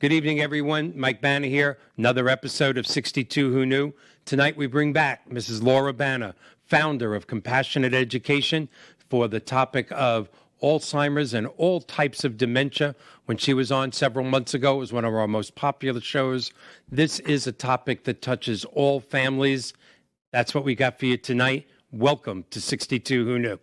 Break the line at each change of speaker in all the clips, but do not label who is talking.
Good evening, everyone. Mike Banna here. Another episode of 62 Who Knew. Tonight we bring back Mrs. Laura Banna, founder of Compassionate Education, for the topic of Alzheimer's and all types of dementia. When she was on several months ago, it was one of our most popular shows. This is a topic that touches all families. That's what we got for you tonight. Welcome to 62 Who Knew.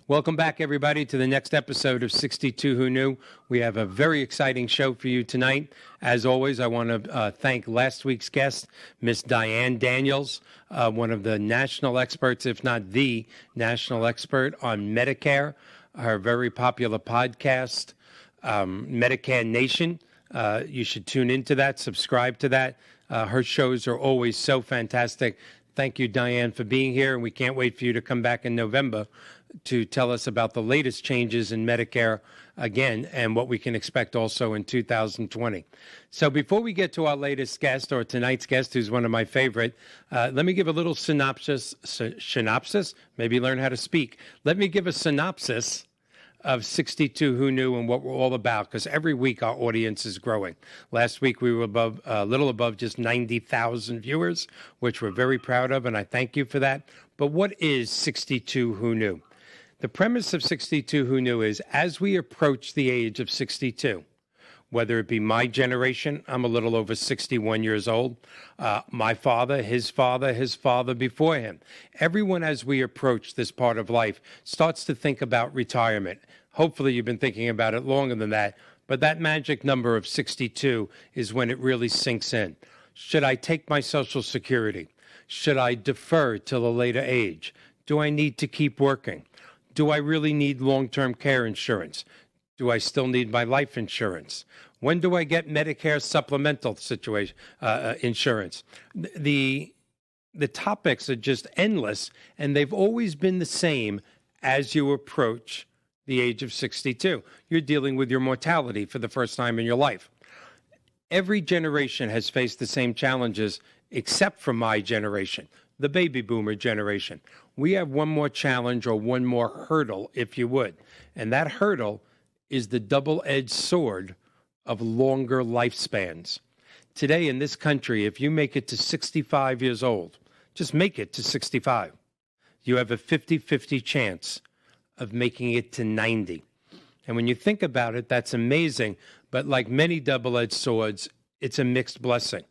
Welcome back, everybody, to the next episode of 62 Who Knew. We have a very exciting show for you tonight. As always, I want to thank last week's guest, Miss Diane Daniels, one of the national experts, if not the national expert on Medicare, her very popular podcast, Medicare Nation. You should tune into that, subscribe to that. Her shows are always so fantastic. Thank you, Diane, for being here, and we can't wait for you to come back in November to tell us about the latest changes in Medicare again and what we can expect also in 2020. So before we get to our latest guest, or tonight's guest, who's one of my favorite, let me give a little synopsis, maybe learn how to speak. Let me give a synopsis of 62 Who Knew and what we're all about, because every week our audience is growing. Last week we were a little above just 90,000 viewers, which we're very proud of, and I thank you for that. But what is 62 Who Knew? The premise of 62 Who Knew is, as we approach the age of 62, whether it be my generation, I'm a little over 61 years old, my father, his father before him, everyone as we approach this part of life starts to think about retirement. Hopefully you've been thinking about it longer than that, but that magic number of 62 is when it really sinks in. Should I take my Social Security? Should I defer till a later age? Do I need to keep working? Do I really need long-term care insurance? Do I still need my life insurance? When do I get Medicare supplemental insurance? The topics are just endless, and they've always been the same as you approach the age of 62. You're dealing with your mortality for the first time in your life. Every generation has faced the same challenges except for my generation, the baby boomer generation. We have one more challenge, or one more hurdle, if you would. And that hurdle is the double-edged sword of longer lifespans. Today in this country, if you make it to 65 years old, just make it to 65, you have a 50-50 chance of making it to 90. And when you think about it, that's amazing. But like many double-edged swords, it's a mixed blessing.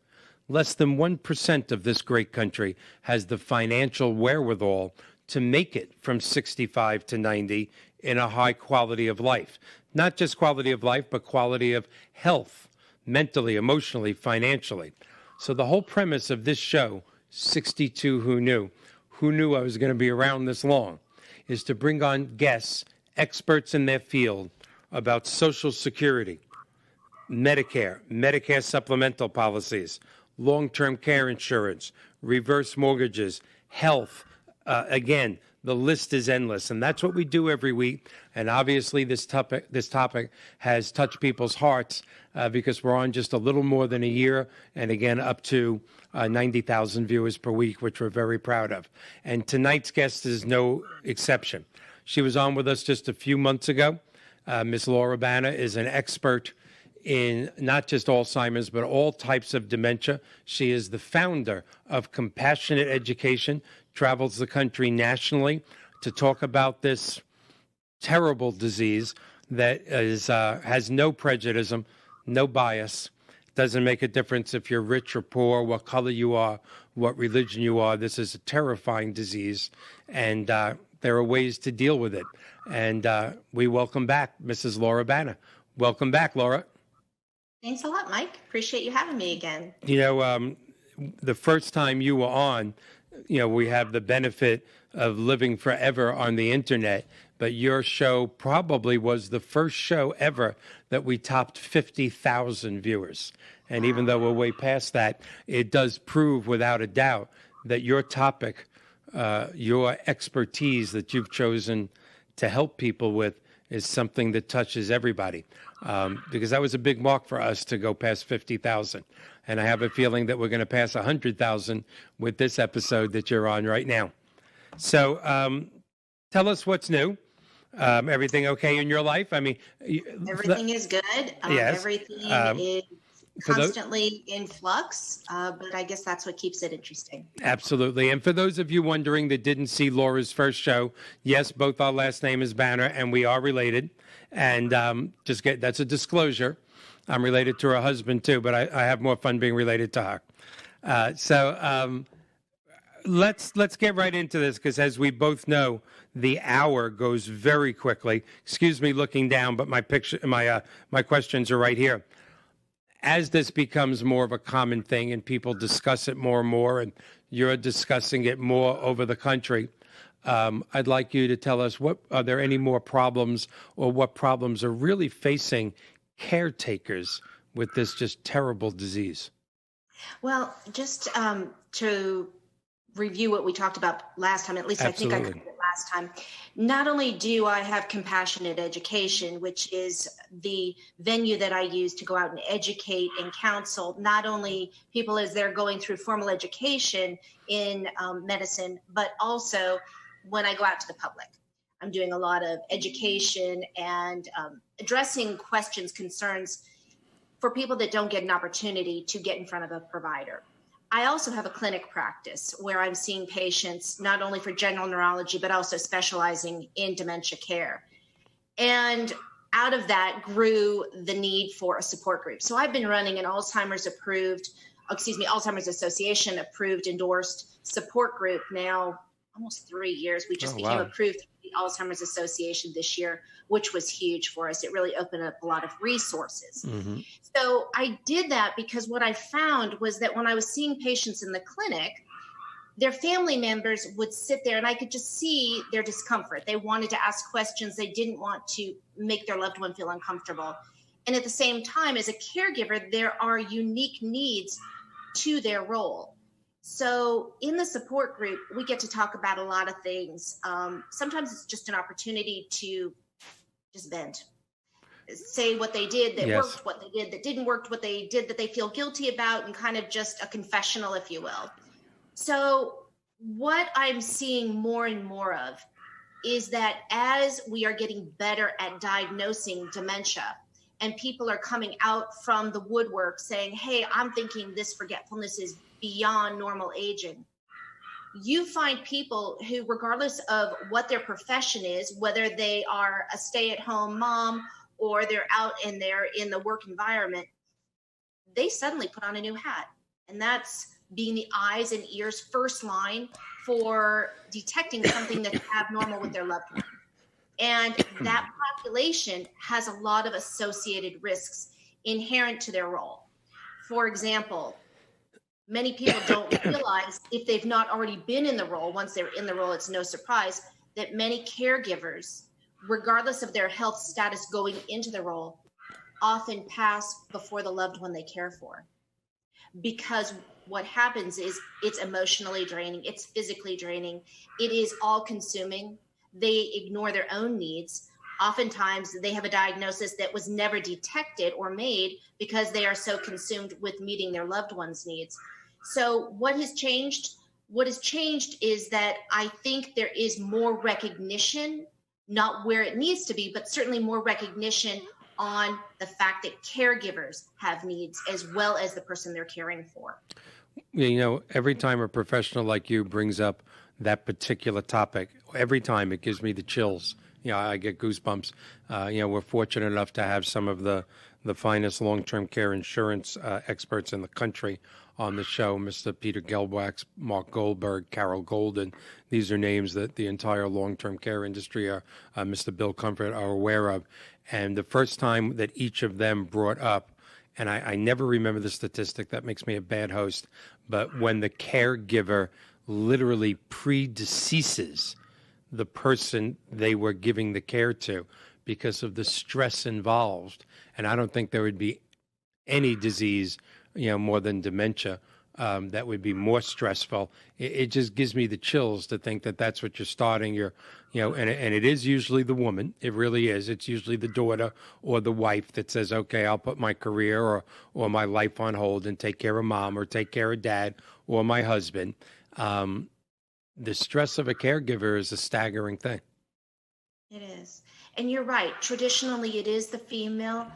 Less than 1% of this great country has the financial wherewithal to make it from 65 to 90 in a high quality of life. Not just quality of life, but quality of health, mentally, emotionally, financially. So the whole premise of this show, 62 Who knew I was going to be around this long, is to bring on guests, experts in their field, about Social Security, Medicare supplemental policies, long-term care insurance, reverse mortgages, health. Again, the list is endless, and that's what we do every week. And obviously, this topic has touched people's hearts because we're on just a little more than a year, and again, up to 90,000 viewers per week, which we're very proud of. And tonight's guest is no exception. She was on with us just a few months ago. Ms. Laura Banna is an expert in not just Alzheimer's, but all types of dementia. She is the founder of Compassionate Education, travels the country nationally to talk about this terrible disease that is has no prejudice, no bias. Doesn't make a difference if you're rich or poor, what color you are, what religion you are. This is a terrifying disease, and there are ways to deal with it. And we welcome back Mrs. Laura Banner. Welcome back, Laura.
Thanks a lot, Mike. Appreciate you having me again.
You know, the first time you were on, we have the benefit of living forever on the internet, but your show probably was the first show ever that we topped 50,000 viewers. And even though we're way past that, it does prove without a doubt that your topic, your expertise that you've chosen to help people with is something that touches everybody. Because that was a big mark for us to go past 50,000. And I have a feeling that we're going to pass 100,000 with this episode that you're on right now. So tell us what's new. Everything okay in your life? I mean,
everything is good.
Yes.
Everything is constantly in flux, but I guess that's what keeps it interesting.
Absolutely. And for those of you wondering that didn't see Laura's first show, yes, both our last name is Banner, and we are related. And that's a disclosure. I'm related to her husband too, but I have more fun being related to her. So let's get right into this, because as we both know, the hour goes very quickly. Excuse me looking down, but my questions are right here. As this becomes more of a common thing and people discuss it more and more, and you're discussing it more over the country, I'd like you to tell us, are there any more problems, or what problems are really facing caretakers with this just terrible disease?
Well, just to review what we talked about last time, at least
Absolutely.
I think I covered it last time. Not only do I have Compassionate Education, which is the venue that I use to go out and educate and counsel not only people as they're going through formal education in medicine, but also when I go out to the public. I'm doing a lot of education and addressing questions, concerns for people that don't get an opportunity to get in front of a provider. I also have a clinic practice where I'm seeing patients not only for general neurology, but also specializing in dementia care. And out of that grew the need for a support group. So I've been running an Alzheimer's Association approved, endorsed support group now almost 3 years. We just became approved through the Alzheimer's Association this year, which was huge for us. It really opened up a lot of resources. Mm-hmm. So I did that because what I found was that when I was seeing patients in the clinic, their family members would sit there and I could just see their discomfort. They wanted to ask questions. They didn't want to make their loved one feel uncomfortable. And at the same time, as a caregiver, there are unique needs to their role. So in the support group, we get to talk about a lot of things. Sometimes it's just an opportunity to just vent, say what they did that
Yes.
worked, what they did that didn't work, what they did that they feel guilty about, and kind of just a confessional, if you will. So what I'm seeing more and more of is that as we are getting better at diagnosing dementia, and people are coming out from the woodwork saying, hey, I'm thinking this forgetfulness is beyond normal aging. You find people who, regardless of what their profession is, whether they are a stay-at-home mom or they're out and they're in the work environment, they suddenly put on a new hat. And that's being the eyes and ears first line for detecting something that's abnormal with their loved one. And that population has a lot of associated risks inherent to their role. For example, many people don't realize, if they've not already been in the role, once they're in the role, it's no surprise that many caregivers, regardless of their health status going into the role, often pass before the loved one they care for. Because what happens is it's emotionally draining, it's physically draining, it is all consuming. They ignore their own needs. Oftentimes they have a diagnosis that was never detected or made because they are so consumed with meeting their loved one's needs. So what has changed? What has changed is that I think there is more recognition, not where it needs to be, but certainly more recognition on the fact that caregivers have needs as well as the person they're caring for.
You know, every time a professional like you brings up that particular topic, every time it gives me the chills. You know, I get goosebumps. You know, we're fortunate enough to have some of the finest long-term care insurance experts in the country on the show, Mr. Peter Gelbwax, Mark Goldberg, Carol Golden. These are names that the entire long-term care industry, Mr. Bill Comfort, are aware of. And the first time that each of them brought up, and I never remember the statistic, that makes me a bad host, but when the caregiver literally predeceases the person they were giving the care to because of the stress involved. And I don't think there would be any disease, you know, more than dementia, that would be more stressful. It just gives me the chills to think that that's what you're starting. You're, you know, and it is usually the woman. It really is. It's usually the daughter or the wife that says, okay, I'll put my career or my life on hold and take care of mom or take care of dad or my husband. The stress of a caregiver is a staggering thing.
It is. And you're right. Traditionally, it is the female.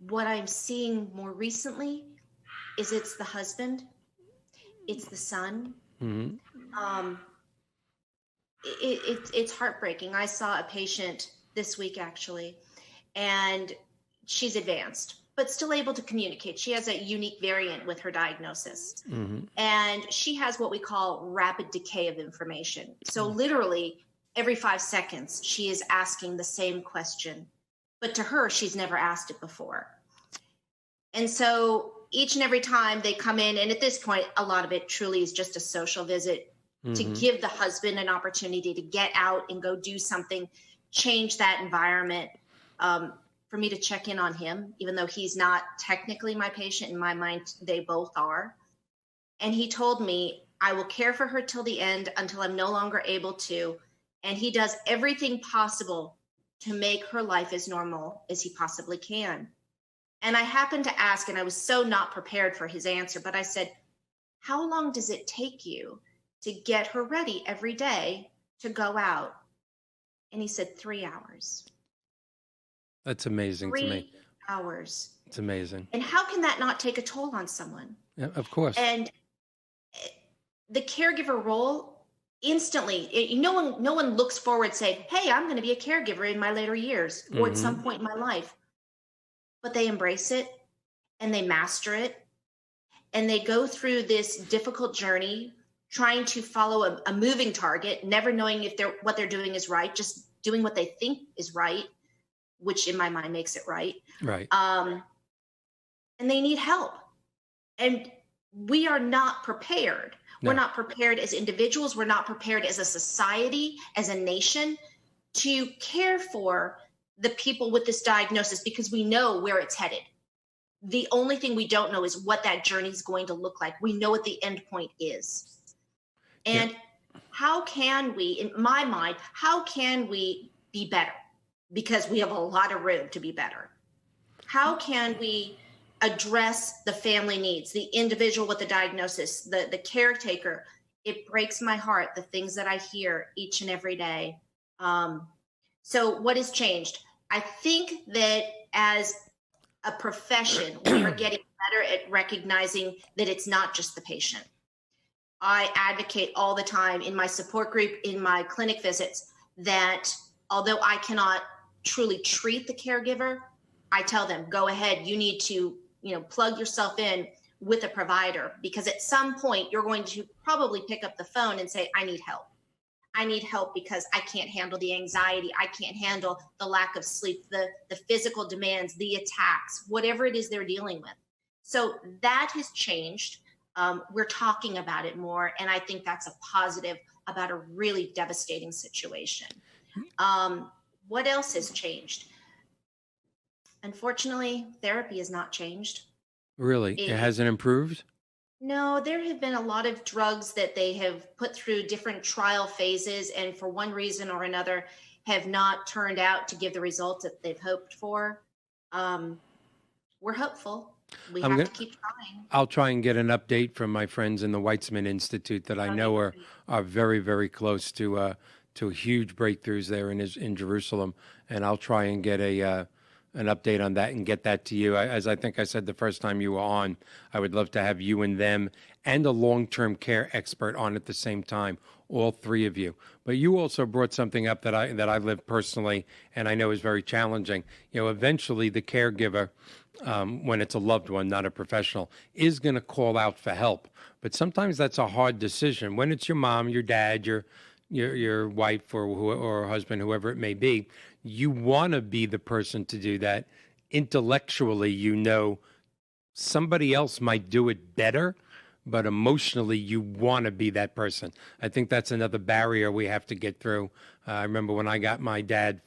What I'm seeing more recently is it's the husband, it's the son.
Mm-hmm.
It's heartbreaking. I saw a patient this week, actually, and she's advanced, but still able to communicate. She has a unique variant with her diagnosis.
Mm-hmm.
And she has what we call rapid decay of information. So literally every 5 seconds, she is asking the same question, but to her, she's never asked it before. And so each and every time they come in, and at this point, a lot of it truly is just a social visit to give the husband an opportunity to get out and go do something, change that environment, for me to check in on him, even though he's not technically my patient. In my mind, they both are. And he told me, I will care for her till the end until I'm no longer able to. And he does everything possible to make her life as normal as he possibly can. And I happened to ask, and I was so not prepared for his answer, but I said, how long does it take you to get her ready every day to go out? And he said, 3 hours.
That's amazing to me.
3 hours.
It's amazing.
And how can that not take a toll on someone?
Yeah, of course.
And the caregiver role, instantly, no one looks forward saying, hey, I'm going to be a caregiver in my later years or at some point in my life. But they embrace it and they master it. And they go through this difficult journey, trying to follow a moving target, never knowing if what they're doing is right, just doing what they think is right, which in my mind makes it right.
Right.
And they need help. And we are not prepared.
No.
We're not prepared as individuals. We're not prepared as a society, as a nation, to care for the people with this diagnosis because we know where it's headed. The only thing we don't know is what that journey is going to look like. We know what the end point is. And how can we, in my mind, how can we be better? Because we have a lot of room to be better. How can we address the family needs, the individual with the diagnosis, the caretaker? It breaks my heart, the things that I hear each and every day. So what has changed? I think that as a profession, we are getting better at recognizing that it's not just the patient. I advocate all the time in my support group, in my clinic visits, that although I cannot truly treat the caregiver, I tell them, go ahead, you need to, plug yourself in with a provider, because at some point you're going to probably pick up the phone and say, I need help. I need help because I can't handle the anxiety. I can't handle the lack of sleep, the physical demands, the attacks, whatever it is they're dealing with. So that has changed. We're talking about it more. And I think that's a positive about a really devastating situation. What else has changed? Unfortunately, therapy has not changed.
Really? It hasn't improved?
No, there have been a lot of drugs that they have put through different trial phases, and for one reason or another have not turned out to give the results that they've hoped for. We're hopeful. We have to keep trying.
I'll try and get an update from my friends in the Weitzman Institute that I know are very, very close to huge breakthroughs there in Jerusalem, and I'll try and get an update on that and get that to you. As I think I said the first time you were on, I would love to have you and them and a long-term care expert on at the same time, all three of you. But you also brought something up that I lived personally and I know is very challenging. Eventually the caregiver, when it's a loved one, not a professional, is going to call out for help. But sometimes that's a hard decision. When it's your mom, your dad, your wife or husband, whoever it may be, you want to be the person to do that. Intellectually, somebody else might do it better, but emotionally, you want to be that person. I think that's another barrier we have to get through. I remember when I got my dad,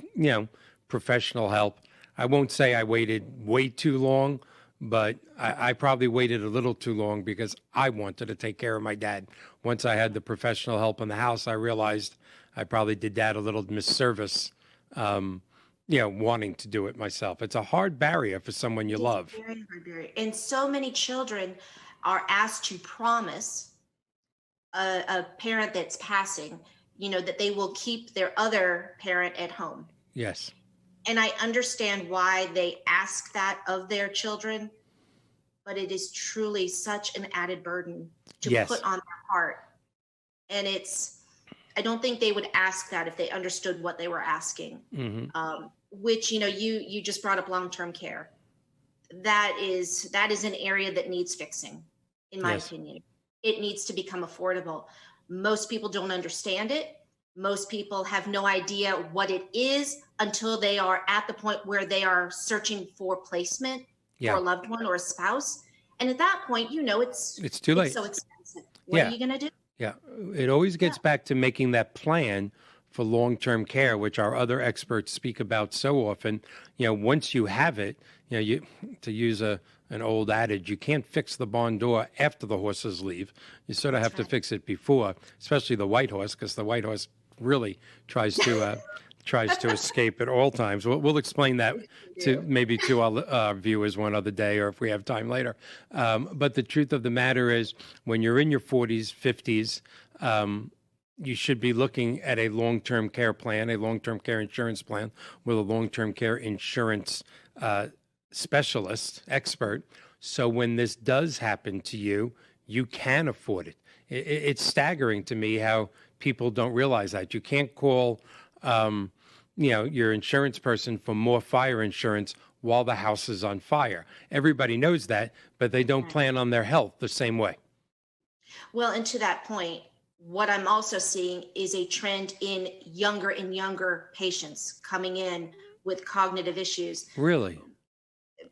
professional help. I won't say I waited way too long, but I probably waited a little too long because I wanted to take care of my dad. Once I had the professional help in the house, I realized I probably did Dad a little misservice, wanting to do it myself. It's a hard barrier for someone you love.
Very hard barrier. And so many children are asked to promise a parent that's passing, that they will keep their other parent at home.
Yes.
And I understand why they ask that of their children, but it is truly such an added burden to put on their heart. And I don't think they would ask that if they understood what they were asking. Mm-hmm. Which, you just brought up long-term care. That is an area that needs fixing, in my opinion. It needs to become affordable. Most people don't understand it. Most people have no idea what it is until they are at the point where they are searching for placement for a loved one or a spouse. And at that point, it's too late. It's so expensive. What are you going to do?
Yeah. It always gets back to making that plan for long-term care, which our other experts speak about so often. Once you have it, to use an old adage, you can't fix the barn door after the horses leave. You sort of have to fix it before, especially the white horse, because the white horse really tries to escape at all times. We'll explain that to our viewers one other day, or if we have time later. But the truth of the matter is, when you're in your 40s, 50s, you should be looking at a long-term care plan, a long-term care insurance plan with a long-term care insurance specialist, expert. So when this does happen to you, you can afford it. It's staggering to me how people don't realize that. You can't call, your insurance person for more fire insurance while the house is on fire. Everybody knows that, but they don't plan on their health the same way.
Well, and to that point, what I'm also seeing is a trend in younger and younger patients coming in with cognitive issues.
Really?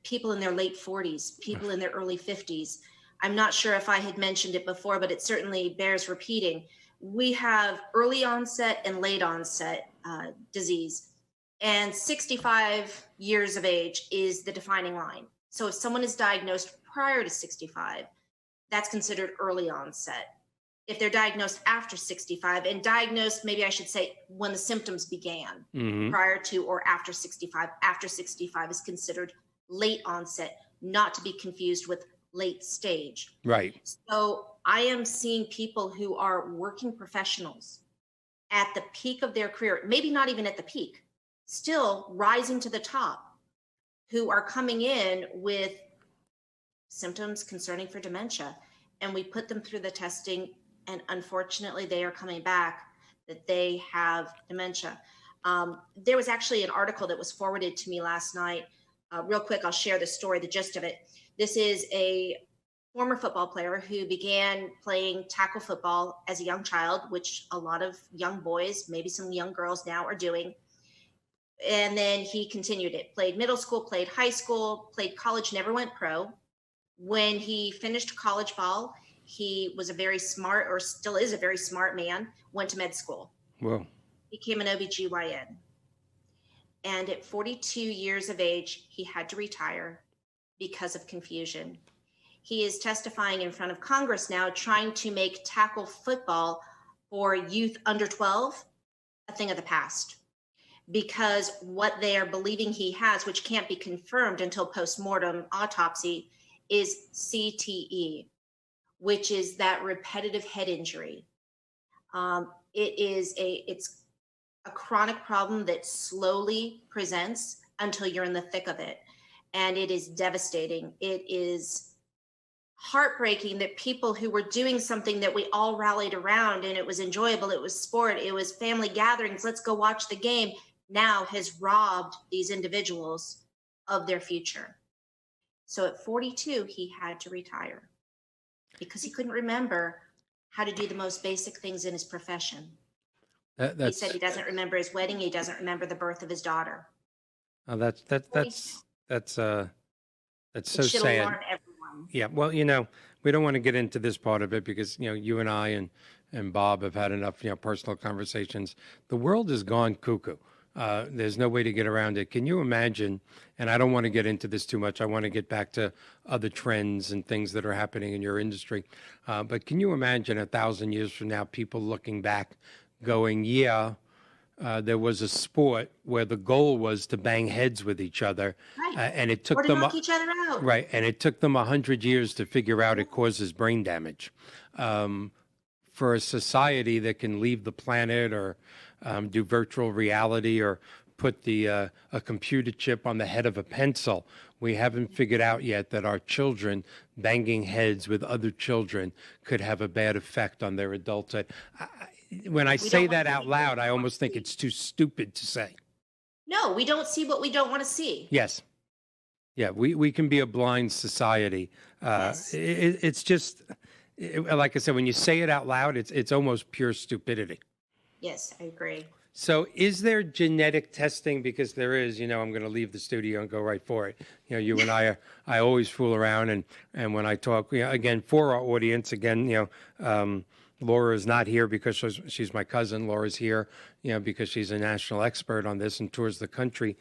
People in their late 40s, people in their early 50s. I'm not sure if I had mentioned it before, but it certainly bears repeating. We have early onset and late onset disease, and 65 years of age is the defining line. So if someone is diagnosed prior to 65, that's considered early onset. If they're diagnosed after 65, and diagnosed, maybe I should say, when the symptoms began, prior to or after 65 is considered late onset, not to be confused with late stage.
Right.
So I am seeing people who are working professionals at the peak of their career, maybe not even at the peak, still rising to the top, who are coming in with symptoms concerning for dementia. And we put them through the testing, and unfortunately they are coming back that they have dementia. There was actually an article that was forwarded to me last night. Real quick, I'll share the story, the gist of it. This is a former football player who began playing tackle football as a young child, which a lot of young boys, maybe some young girls now are doing. And then he continued it, played middle school, played high school, played college, never went pro. When he finished college ball, he was a very smart, or still is a very smart man, went to med school.
Wow.
Became an OBGYN. And at 42 years of age, he had to retire because of confusion. He is testifying in front of Congress now, trying to make tackle football for youth under 12 a thing of the past, because what they are believing he has, which can't be confirmed until post-mortem autopsy, is CTE, which is that repetitive head injury. It's a chronic problem that slowly presents until you're in the thick of it. And it is devastating. It is heartbreaking that people who were doing something that we all rallied around, and it was enjoyable, it was sport, it was family gatherings, let's go watch the game, now has robbed these individuals of their future. So at 42, he had to retire because he couldn't remember how to do the most basic things in his profession. He said he doesn't remember his wedding. He doesn't remember the birth of his daughter.
That's so
should
sad.
alarm everyone.
Yeah. Well, we don't want to get into this part of it because, you and I and Bob have had enough, personal conversations. The world has gone cuckoo. There's no way to get around it. Can you imagine? And I don't want to get into this too much. I want to get back to other trends and things that are happening in your industry. But can you imagine 1,000 years from now, people looking back going, there was a sport where the goal was to bang heads with each other.
Right.
And it took
or to
them
knock each other out.
Right. And it took them 100 years to figure out it causes brain damage. For a society that can leave the planet or do virtual reality or put a computer chip on the head of a pencil, we haven't figured out yet that our children banging heads with other children could have a bad effect on their adulthood. When I say that out loud, I almost think it's too stupid to say.
No, we don't see what we don't want to see.
Yes. Yeah, we can be a blind society.
Yes.
It's just, like I said, when you say it out loud, it's almost pure stupidity.
Yes, I agree.
So is there genetic testing? Because there is, I'm going to leave the studio and go right for it. You and I always fool around. And when I talk, again, for our audience, again, Laura is not here because she's my cousin. Laura's here, because she's a national expert on this and tours the country,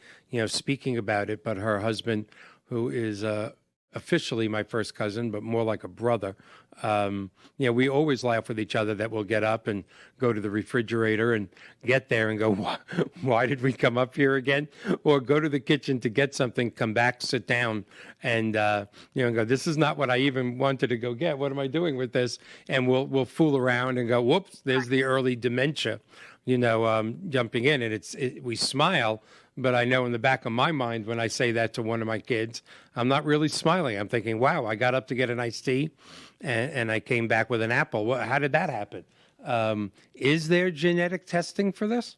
speaking about it. But her husband, who is officially my first cousin, but more like a brother, we always laugh with each other that we'll get up and go to the refrigerator and get there and go, why did we come up here again? Or go to the kitchen to get something, come back, sit down, and go, this is not what I even wanted to go get. What am I doing with this? And we'll fool around and go, whoops, there's the early dementia, jumping in. And we smile, but I know in the back of my mind when I say that to one of my kids, I'm not really smiling. I'm thinking, wow, I got up to get an iced tea and I came back with an apple. How did that happen? Is there genetic testing for this?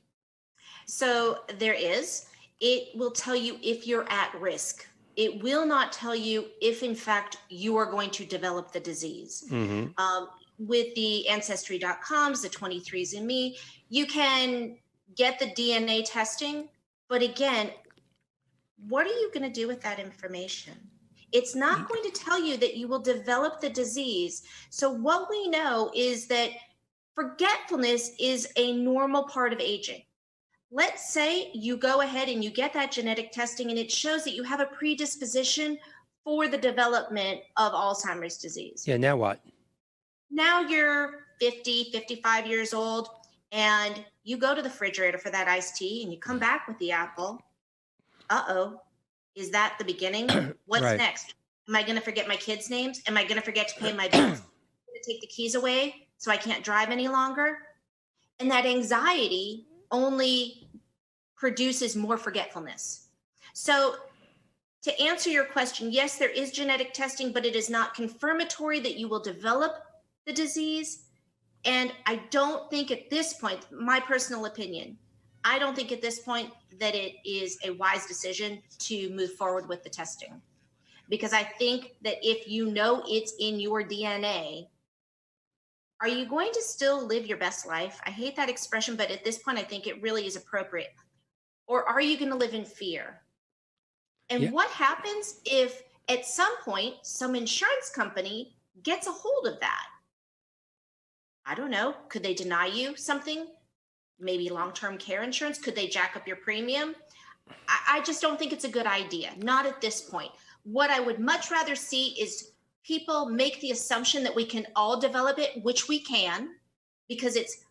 So there is. It will tell you if you're at risk. It will not tell you if, in fact, you are going to develop the disease. Mm-hmm. With the Ancestry.coms, the 23andMe, you can get the DNA testing. But again, what are you going to do with that information? It's not going to tell you that you will develop the disease. So what we know is that forgetfulness is a normal part of aging. Let's say you go ahead and you get that genetic testing and it shows that you have a predisposition for the development of Alzheimer's disease.
Yeah, now what?
Now you're 50, 55 years old, and you go to the refrigerator for that iced tea and you come back with the apple. Uh-oh, is that the beginning? What's
Right.
next? Am I going to forget my kids' names? Am I going to forget to pay my bills? Am I going to take the keys away so I can't drive any longer? And that anxiety only produces more forgetfulness. So to answer your question, yes, there is genetic testing, but it is not confirmatory that you will develop the disease. And I don't think at this point, my personal opinion, I don't think at this point that it is a wise decision to move forward with the testing. Because I think that if you know it's in your DNA, are you going to still live your best life? I hate that expression, but at this point, I think it really is appropriate. Or are you going to live in fear? And what happens if at some point, some insurance company gets a hold of that? I don't know. Could they deny you something? Maybe long-term care insurance? Could they jack up your premium? I just don't think it's a good idea. Not at this point. What I would much rather see is people make the assumption that we can all develop it, which we can, because it's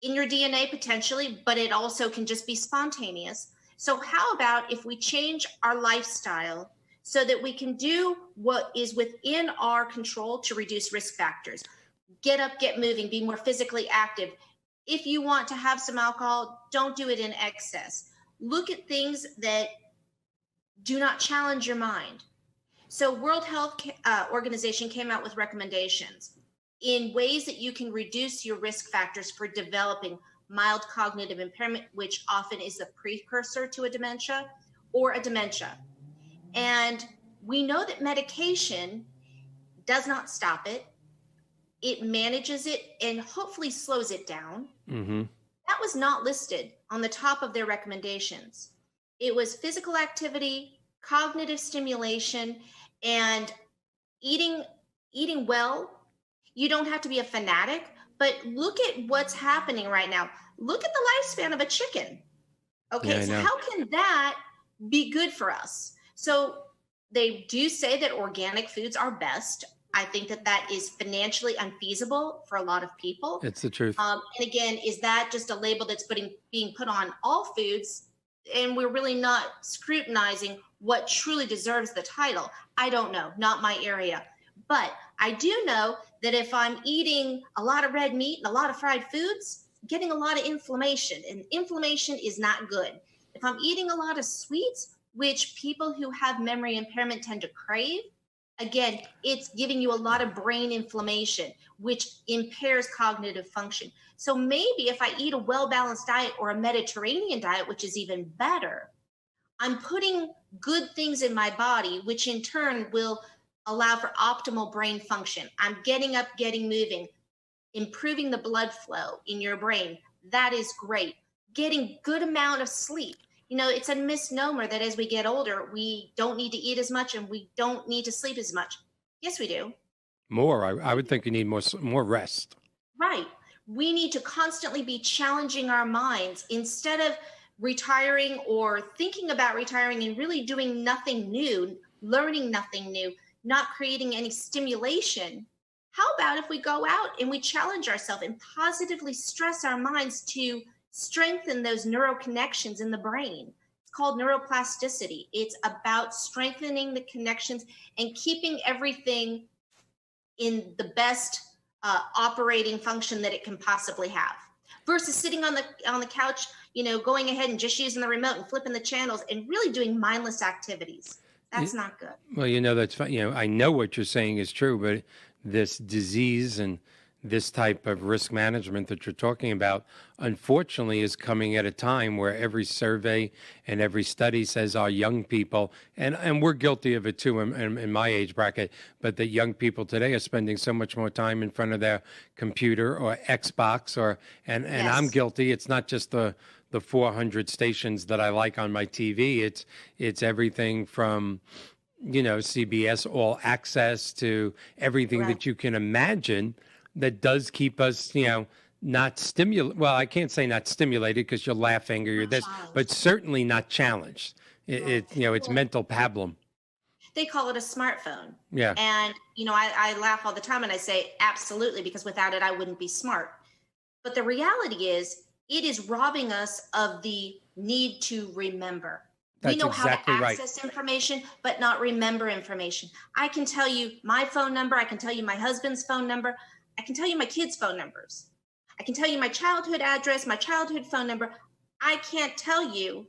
in your DNA potentially, but it also can just be spontaneous. So how about if we change our lifestyle so that we can do what is within our control to reduce risk factors? Get up, get moving, be more physically active. If you want to have some alcohol, don't do it in excess. Look at things that Do not challenge your mind. So World Health Organization came out with recommendations in ways that you can reduce your risk factors for developing mild cognitive impairment, which often is the precursor to a dementia or a dementia. And we know that medication does not stop it. It manages it and hopefully slows it down.
Mm-hmm.
That was not listed on the top of their recommendations. It was physical activity, cognitive stimulation, and eating well. You don't have to be a fanatic, but look at what's happening right now. Look at the lifespan of a chicken. Okay,
Yeah,
so how can that be good for us? So they do say that organic foods are best. I think that is financially unfeasible for a lot of people.
It's the truth.
And again, is that just a label that's being put on all foods? And we're really not scrutinizing what truly deserves the title. I don't know, not my area. But I do know that if I'm eating a lot of red meat and a lot of fried foods, I'm getting a lot of inflammation, and inflammation is not good. If I'm eating a lot of sweets, which people who have memory impairment tend to crave, again, it's giving you a lot of brain inflammation, which impairs cognitive function. So maybe if I eat a well-balanced diet or a Mediterranean diet, which is even better, I'm putting good things in my body, which in turn will allow for optimal brain function. I'm getting up, getting moving, improving the blood flow in your brain. That is great. Getting good amount of sleep. You know, it's a misnomer that as we get older, we don't need to eat as much and we don't need to sleep as much. Yes, we do.
More. I would think you need more rest.
Right. We need to constantly be challenging our minds instead of retiring or thinking about retiring and really doing nothing new, learning nothing new, not creating any stimulation. How about if we go out and we challenge ourselves and positively stress our minds to strengthen those neural connections in the brain? It's called neuroplasticity. It's about strengthening the connections and keeping everything in the best operating function that it can possibly have, versus sitting on the couch, you know, going ahead and just using the remote and flipping the channels and really doing mindless activities. That's not good.
Well, you know, that's fine. You know, I know what you're saying is true, but this disease and this type of risk management that you're talking about, unfortunately, is coming at a time where every survey and every study says our young people, and we're guilty of it too in my age bracket, but that young people today are spending so much more time in front of their computer or Xbox, and
Yes.
I'm guilty. It's not just the 400 stations that I like on my TV. It's everything from, you know, CBS All Access to everything
Right.
that you can imagine that does keep us, you know, not stimulated. Well, I can't say not stimulated because you're laughing or you're this, but certainly not challenged. It you know, it's mental pablum.
They call it a smartphone.
Yeah.
And, you know, I laugh all the time and I say, absolutely, because without it, I wouldn't be smart. But the reality is, it is robbing us of the need to remember.
That's
We know
exactly
how to
right.
access information, but not remember information. I can tell you my phone number. I can tell you my husband's phone number. I can tell you my kids' phone numbers. I can tell you my childhood address, my childhood phone number. I can't tell you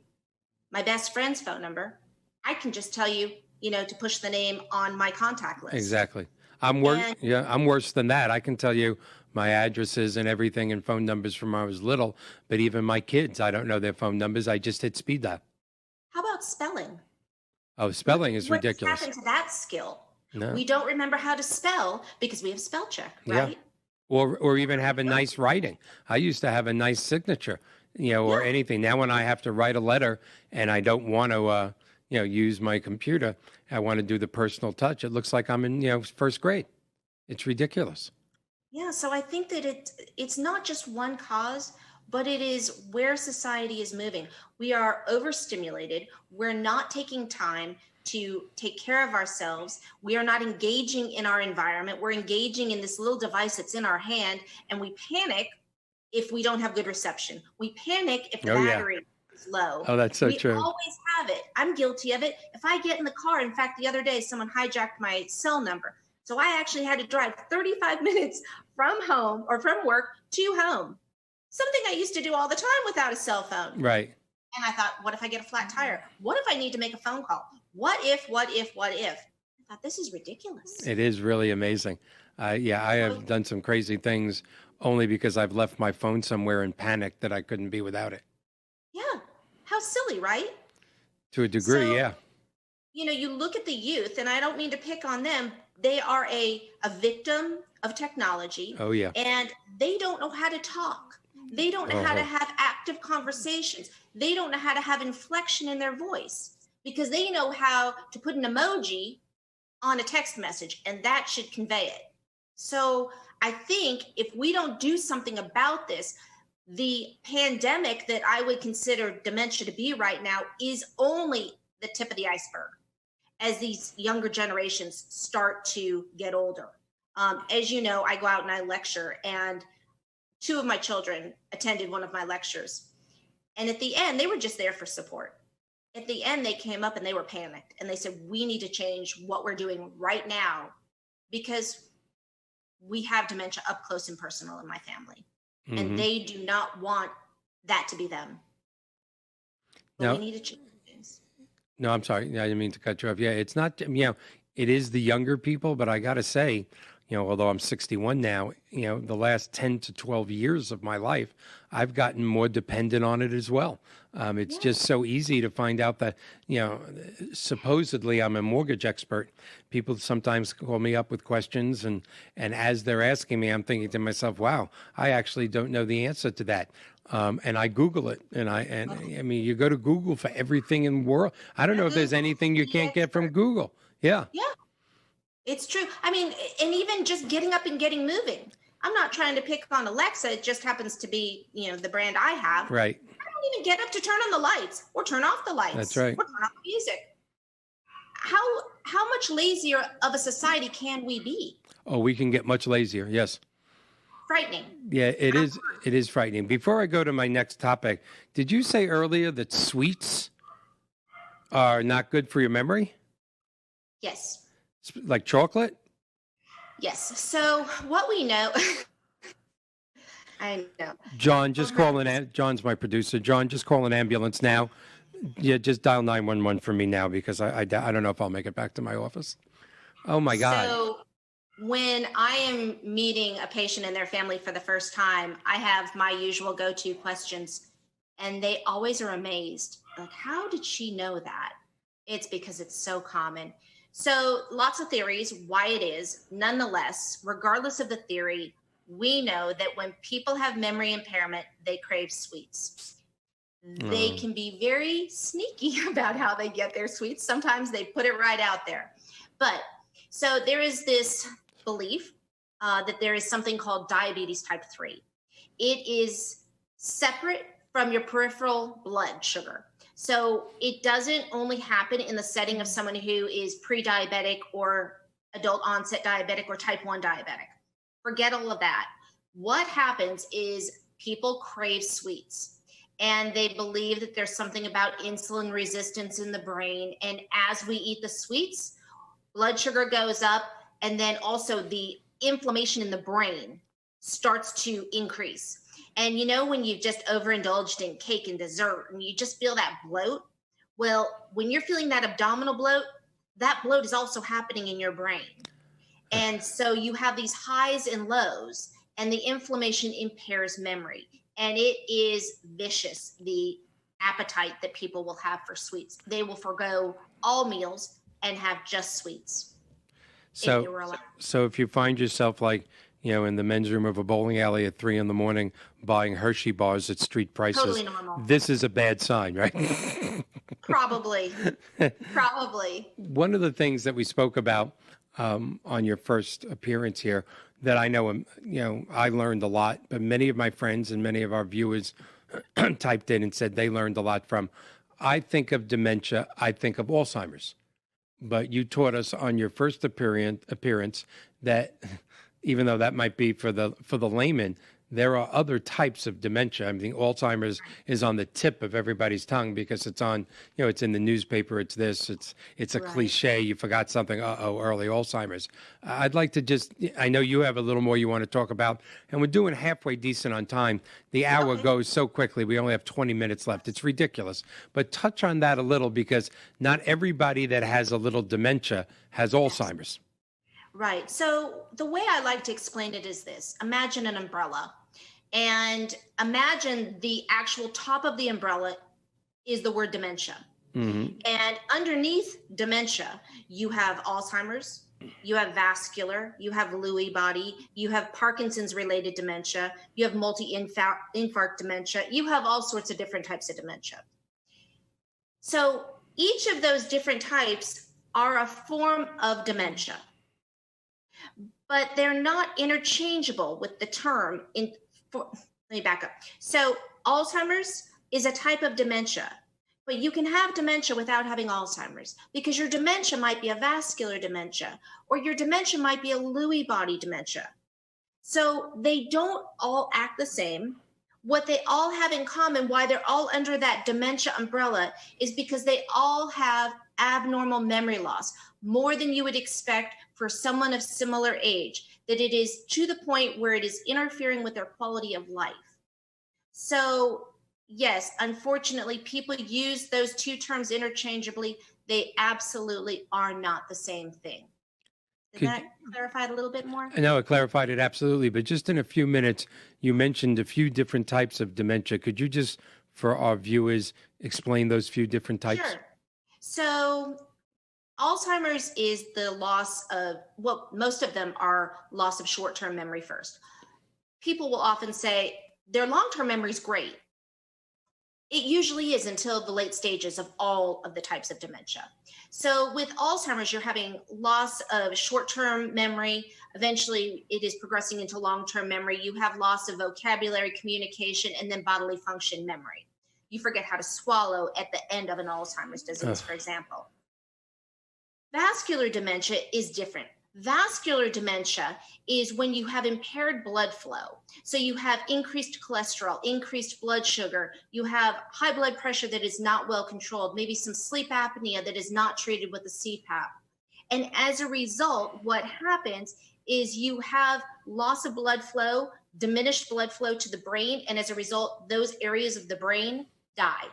my best friend's phone number. I can just tell you, you know, to push the name on my contact list.
Exactly. I'm worse.
And-
Yeah, I'm worse than that. I can tell you my addresses and everything and phone numbers from when I was little, but even my kids, I don't know their phone numbers. I just hit speed dial.
How about spelling?
Oh, spelling is
What has
ridiculous.
happened to that skill?
No.
We don't remember how to spell because we have spell check,
Yeah.
right?
Or even have a nice writing. I used to have a nice signature, you know, or
Yeah.
anything. Now when I have to write a letter and I don't want to, you know, use my computer, I want to do the personal touch. It looks like I'm in, you know, first grade. It's ridiculous.
Yeah, so I think that it's not just one cause, but it is where society is moving. We are overstimulated. We're not taking time to take care of ourselves. We are not engaging in our environment. We're engaging in this little device that's in our hand, and we panic if we don't have good reception. We panic if the
Oh, yeah.
battery is low.
Oh, that's so
We
true.
always have it. I'm guilty of it. If I get in the car, in fact, the other day, someone hijacked my cell number. So I actually had to drive 35 minutes from home or from work to home. Something I used to do all the time without a cell phone.
Right.
And I thought, what if I get a flat tire? What if I need to make a phone call? What if? I thought, this is ridiculous.
It is really amazing. Yeah, I have done some crazy things only because I've left my phone somewhere in panic that I couldn't be without it.
Yeah. How silly, right?
To a degree,
So,
yeah.
You look at the youth, and I don't mean to pick on them. They are a victim of technology.
Oh, yeah.
And they don't know how to talk. They don't know how to have active conversations. They don't know how to have inflection in their voice, because they know how to put an emoji on a text message, and that should convey it. So I think if we don't do something about this, the pandemic that I would consider dementia to be right now is only the tip of the iceberg as these younger generations start to get older. As you know, I go out and I lecture, and 2 of my children attended one of my lectures. And at the end, they were just there for support. At the end, they came up and they were panicked, and they said, we need to change what we're doing right now, because we have dementia up close and personal in my family. And they do not want that to be them. But we need to change things.
No, I'm sorry. I didn't mean to cut you off. Yeah, it's not, it is the younger people, but I got to say, although I'm 61 now, the last 10 to 12 years of my life, I've gotten more dependent on it as well. It's just so easy to find out that, supposedly I'm a mortgage expert. People sometimes call me up with questions, and as they're asking me, I'm thinking to myself, wow, I actually don't know the answer to that. And I Google it, and I mean, you go to Google for everything in the world. I don't know if there's anything you can't get from Google. Yeah.
Yeah. It's true. I mean, and even just getting up and getting moving. I'm not trying to pick on Alexa. It just happens to be, the brand I have.
Right.
I don't even get up to turn on the lights or turn off the lights.
That's right.
Or turn off the music. How much lazier of a society can we be?
Oh, we can get much lazier. Yes.
Frightening.
Yeah, it is. It is frightening. Before I go to my next topic, did you say earlier that sweets are not good for your memory?
Yes.
Like chocolate?
Yes. So what we know, I know.
John, just call an. John's my producer. John, just call an ambulance now. Yeah, just dial 911 for me now, because I don't know if I'll make it back to my office. Oh my God.
So when I am meeting a patient and their family for the first time, I have my usual go-to questions, and they always are amazed. Like, how did she know that? It's because it's so common. So lots of theories why it is. Nonetheless, regardless of the theory, we know that when people have memory impairment, they crave sweets. They can be very sneaky about how they get their sweets. Sometimes they put it right out there. But so there is this belief that there is something called diabetes type 3. It is separate from your peripheral blood sugar. So it doesn't only happen in the setting of someone who is pre-diabetic or adult onset diabetic or type 1 diabetic. Forget all of that. What happens is people crave sweets, and they believe that there's something about insulin resistance in the brain. And as we eat the sweets, blood sugar goes up, and then also the inflammation in the brain starts to increase. And when you've just overindulged in cake and dessert and you just feel that bloat, well, when you're feeling that abdominal bloat, that bloat is also happening in your brain. And so you have these highs and lows, and the inflammation impairs memory. And it is vicious, the appetite that people will have for sweets. They will forgo all meals and have just sweets.
So if you find yourself in the men's room of a bowling alley at 3 a.m. buying Hershey bars at street prices,
totally normal.
This is a bad sign, right?
Probably.
One of the things that we spoke about on your first appearance here that I know, I learned a lot, but many of my friends and many of our viewers typed in and said they learned a lot from. I think of dementia, I think of Alzheimer's. But you taught us on your first appearance that even though that might be for the layman, there are other types of dementia. I mean, Alzheimer's is on the tip of everybody's tongue because it's on, it's in the newspaper. It's this, it's a
Right.
cliche. You forgot something. Uh-oh, early Alzheimer's. I'd like to I know you have a little more you want to talk about, and we're doing halfway decent on time. The hour
Okay.
goes so quickly. We only have 20 minutes left. It's ridiculous. But touch on that a little because not everybody that has a little dementia has
Yes.
Alzheimer's.
Right. So the way I like to explain it is this: imagine an umbrella, and imagine the actual top of the umbrella is the word dementia.
Hmm.
And underneath dementia, you have Alzheimer's, you have vascular, you have Lewy body, you have Parkinson's related dementia, you have multi infarct dementia, you have all sorts of different types of dementia. So each of those different types are a form of dementia, but they're not interchangeable with the term let me back up. So Alzheimer's is a type of dementia, but you can have dementia without having Alzheimer's because your dementia might be a vascular dementia or your dementia might be a Lewy body dementia. So they don't all act the same. What they all have in common, why they're all under that dementia umbrella, is because they all have abnormal memory loss, more than you would expect for someone of similar age, that it is to the point where it is interfering with their quality of life. So, yes, unfortunately, people use those two terms interchangeably. They absolutely are not the same thing. Did
Could,
that clarify it a little bit more?
I know it clarified it absolutely, but just in a few minutes, you mentioned a few different types of dementia. Could you just, for our viewers, explain those few different types?
Sure. So, Alzheimer's is the loss of, well, most of them are loss of short term memory first. People will often say their long term memory is great. It usually is until the late stages of all of the types of dementia. So with Alzheimer's, you're having loss of short-term memory. Eventually, it is progressing into long-term memory. You have loss of vocabulary, communication, and then bodily function memory. You forget how to swallow at the end of an Alzheimer's disease, for example. Vascular dementia is different. Vascular dementia is when you have impaired blood flow. So you have increased cholesterol, increased blood sugar, you have high blood pressure that is not well controlled, maybe some sleep apnea that is not treated with a CPAP. And as a result, what happens is you have loss of blood flow, diminished blood flow to the brain, and as a result, those areas of the brain die.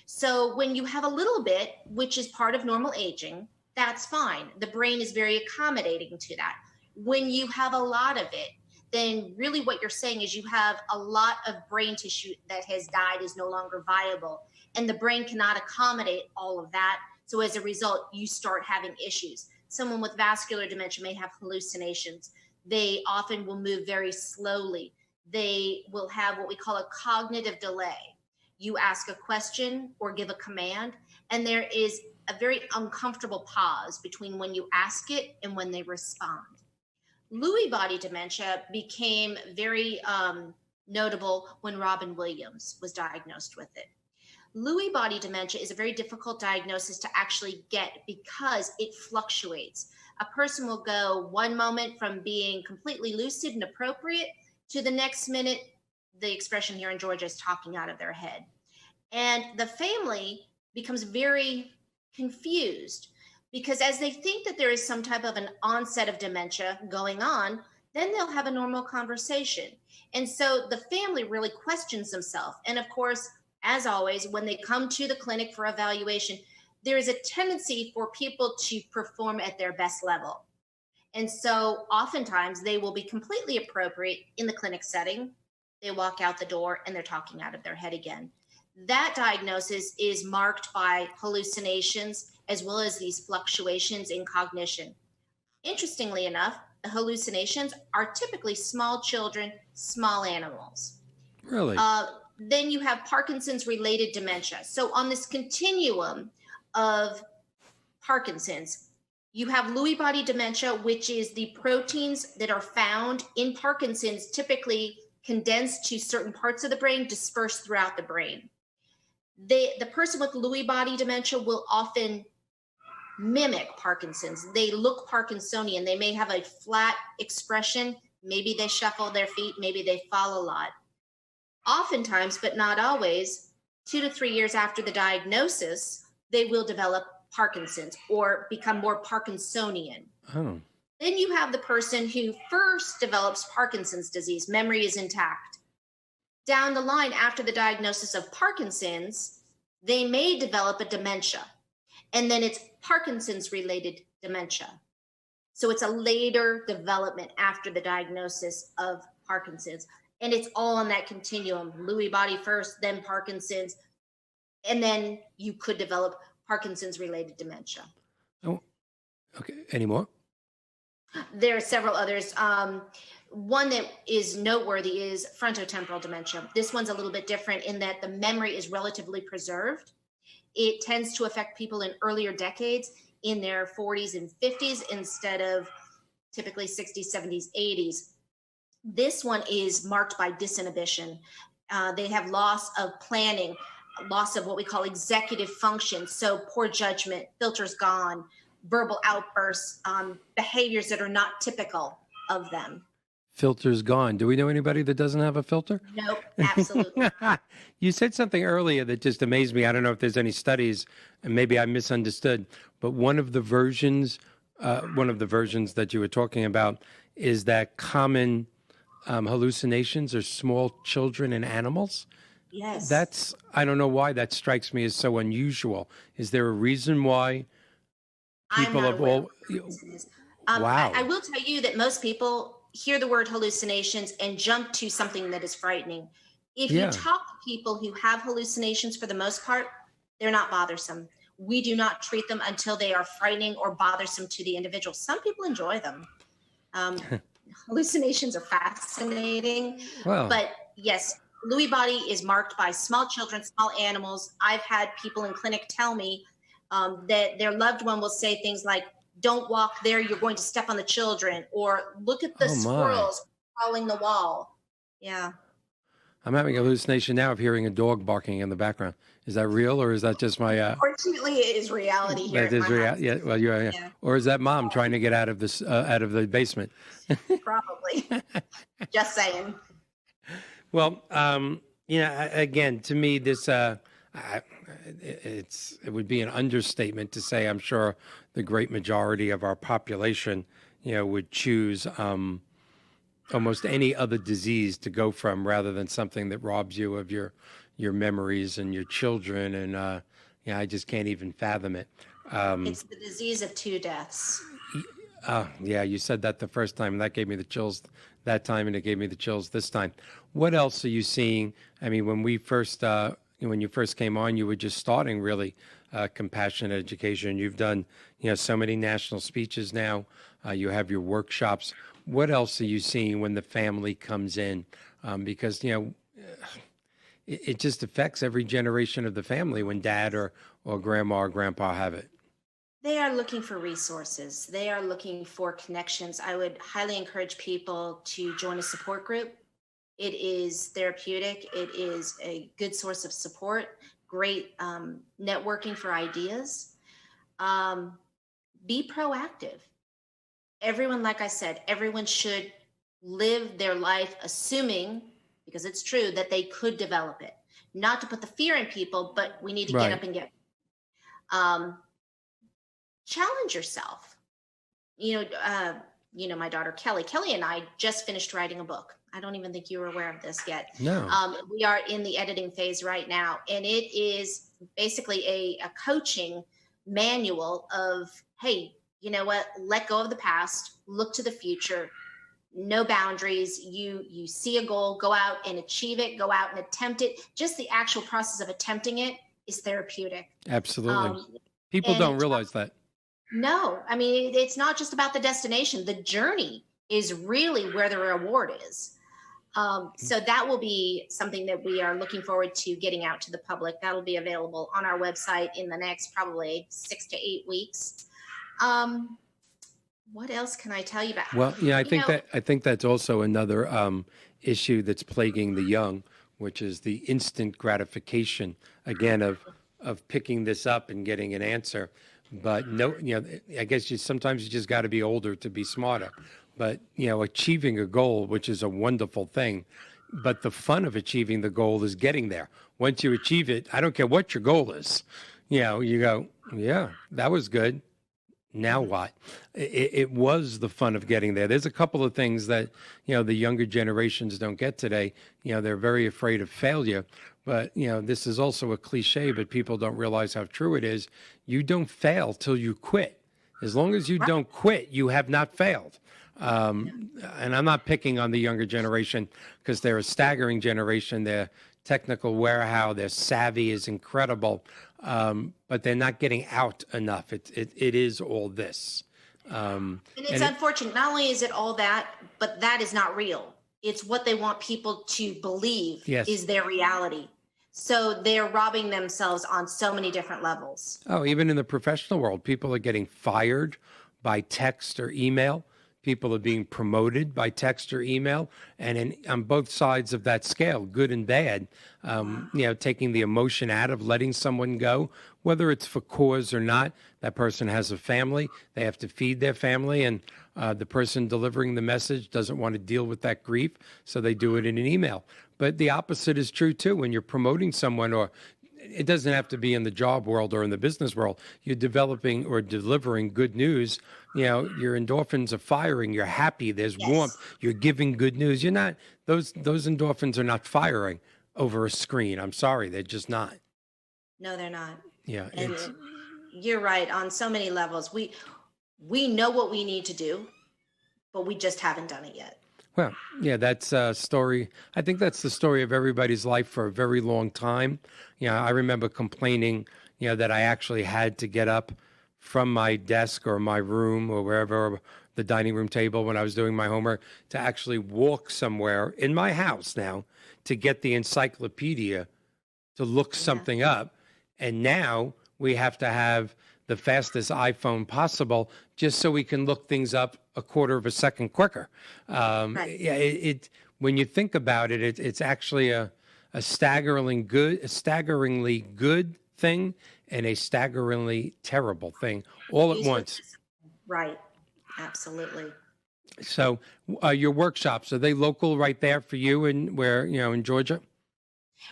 So when you have a little bit, which is part of normal aging, that's fine. The brain is very accommodating to that. When you have a lot of it, then really what you're saying is you have a lot of brain tissue that has died, is no longer viable, and the brain cannot accommodate all of that. So as a result, you start having issues. Someone with vascular dementia may have hallucinations. They often will move very slowly. They will have what we call a cognitive delay. You ask a question or give a command, and there is a very uncomfortable pause between when you ask it and when they respond. Lewy body dementia became very notable when Robin Williams was diagnosed with it. Lewy body dementia is a very difficult diagnosis to actually get because it fluctuates. A person will go one moment from being completely lucid and appropriate to the next minute, the expression here in Georgia is talking out of their head. And the family becomes very confused because as they think that there is some type of an onset of dementia going on, then they'll have a normal conversation. And so the family really questions themselves. And of course, as always, when they come to the clinic for evaluation, there is a tendency for people to perform at their best level. And so oftentimes they will be completely appropriate in the clinic setting. They walk out the door and they're talking out of their head again. That diagnosis is marked by hallucinations as well as these fluctuations in cognition. Interestingly enough, the hallucinations are typically small children, small animals.
Really?
Then you have Parkinson's related dementia. So on this continuum of Parkinson's, you have Lewy body dementia, which is the proteins that are found in Parkinson's typically condensed to certain parts of the brain, dispersed throughout the brain. The person with Lewy body dementia will often mimic Parkinson's. They look Parkinsonian. They may have a flat expression, Maybe they shuffle their feet, maybe they fall a lot. Oftentimes, but not always, 2 to 3 years after the diagnosis, they will develop Parkinson's or become more Parkinsonian.
Oh.
Then you have the person who first develops Parkinson's disease, memory is intact. Down the line, after the diagnosis of Parkinson's, they may develop a dementia. And then it's Parkinson's related dementia. So it's a later development after the diagnosis of Parkinson's. And it's all on that continuum. Lewy body first, then Parkinson's. And then you could develop Parkinson's related dementia.
Oh, okay. Any more?
There are several others. One that is noteworthy is frontotemporal dementia. This one's a little bit different in that the memory is relatively preserved. It tends to affect people in earlier decades, in their 40s and 50s, instead of typically 60s, 70s, 80s. This one is marked by disinhibition. They have loss of planning, loss of what we call executive function. So poor judgment, filters gone, verbal outbursts, behaviors that are not typical of them.
Filter's gone. Do we know anybody that doesn't have a filter?
Nope, absolutely.
You said something earlier that just amazed me. I don't know if there's any studies, and maybe I misunderstood, but one of the versions that you were talking about is that common hallucinations are small children and animals.
Yes.
I don't know why that strikes me as so unusual. Is there a reason why people
I'm not
of
aware
all?
of what this is.
Wow.
I will tell you that most people hear the word hallucinations and jump to something that is frightening. If you talk to people who have hallucinations, for the most part, they're not bothersome. We do not treat them until they are frightening or bothersome to the individual. Some people enjoy them. Hallucinations are fascinating.
Wow.
But yes, Lewy body is marked by small children, small animals. I've had people in clinic tell me that their loved one will say things like, "Don't walk there, you're going to step on the children," or "Look at the squirrels crawling the wall." Yeah.
I'm having a hallucination now of hearing a dog barking in the background. Is that real, or is that just my?
Fortunately, it is reality here.
That is reality. Yeah. Well, yeah. Or is that mom trying to get out of this out of the basement?
Probably. Just saying.
Well, again, to me, this it would be an understatement to say I'm sure the great majority of our population, would choose almost any other disease to go from rather than something that robs you of your memories and your children. And I just can't even fathom it.
It's the disease of two deaths.
Yeah, you said that the first time, and that gave me the chills that time, and it gave me the chills this time. What else are you seeing? I mean, when you first came on, you were just starting really compassionate education. You've done, so many national speeches now. You have your workshops. What else are you seeing when the family comes in? Because, it just affects every generation of the family when dad or grandma or grandpa have it.
They are looking for resources. They are looking for connections. I would highly encourage people to join a support group. It is therapeutic. It is a good source of support, great networking for ideas. Be proactive. Everyone, like I said, everyone should live their life assuming, because it's true, that they could develop it. Not to put the fear in people, but we need to get up and get challenge yourself. My daughter Kelly and I just finished writing a book. I don't even think you were aware of this yet.
No.
We are in the editing phase right now, and it is basically a coaching manual of, hey, you know what? Let go of the past, look to the future. No boundaries. You see a goal, go out and achieve it, go out and attempt it. Just the actual process of attempting it is therapeutic.
Absolutely. People don't realize that.
No, I mean, it's not just about the destination. The journey is really where the reward is. So that will be something that we are looking forward to getting out to the public. That'll be available on our website in the next probably 6 to 8 weeks. What else can I tell you about?
Well, I think that's also another issue that's plaguing the young, which is the instant gratification, again, of picking this up and getting an answer. But no, I guess sometimes you just got to be older to be smarter. but achieving a goal, which is a wonderful thing, but the fun of achieving the goal is getting there. Once you achieve it, I don't care what your goal is. You go, yeah, that was good. Now what? It was the fun of getting there. There's a couple of things that, the younger generations don't get today. They're very afraid of failure. But, this is also a cliche, but people don't realize how true it is. You don't fail till you quit. As long as you don't quit, you have not failed. And I'm not picking on the younger generation because they're a staggering generation. Their technical warehouse, their savvy is incredible, but they're not getting out enough. It is all this.
And it's unfortunate. Not only is it all that, but that is not real. It's what they want people to believe is their reality. So they're robbing themselves on so many different levels.
Oh, even in the professional world, people are getting fired by text or email. People are being promoted by text or email, and on both sides of that scale, good and bad, taking the emotion out of letting someone go, whether it's for cause or not. That person has a family. They have to feed their family, and the person delivering the message doesn't want to deal with that grief, so they do it in an email. But the opposite is true, too. When you're promoting someone, or it doesn't have to be in the job world or in the business world, you're developing or delivering good news, your endorphins are firing, you're happy, there's warmth, you're giving good news. You're not, those endorphins are not firing over a screen. I'm sorry, they're just not.
No, they're not.
Yeah.
And you're right on so many levels. We know what we need to do, but we just haven't done it yet.
Well, yeah, that's a story. I think that's the story of everybody's life for a very long time. I remember complaining, that I actually had to get up from my desk or my room or wherever, the dining room table when I was doing my homework, to actually walk somewhere in my house now to get the encyclopedia to look something up. And now we have to have the fastest iPhone possible just so we can look things up a quarter of a second quicker. Yeah, when you think about it, it's actually a staggeringly good thing and a staggeringly terrible thing all at once.
Right. Absolutely.
So your workshops, are they local right there for you in Georgia?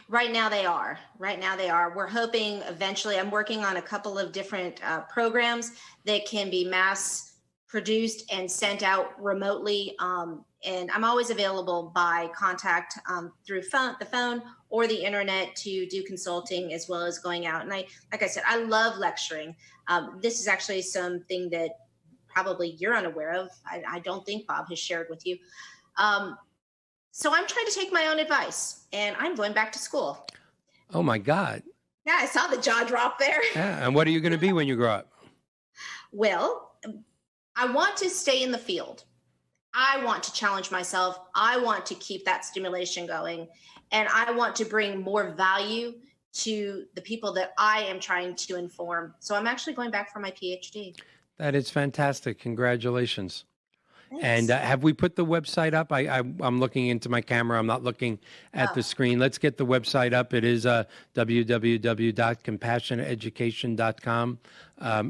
Right now they are. We're hoping eventually, I'm working on a couple of different programs that can be mass produced and sent out remotely. And I'm always available by contact through the phone or the internet to do consulting, as well as going out. And like I said, I love lecturing. This is actually something that probably you're unaware of. I don't think Bob has shared with you. So I'm trying to take my own advice, and I'm going back to school.
Oh, my God.
Yeah, I saw the jaw drop there.
Yeah, and what are you going to be when you grow up?
Well, I want to stay in the field. I want to challenge myself. I want to keep that stimulation going, and I want to bring more value to the people that I am trying to inform. So I'm actually going back for my PhD.
That is fantastic. Congratulations.
Thanks.
And have we put the website up? I'm looking into my camera. I'm not looking at the screen. Let's get the website up. It is www.compassionateeducation.com.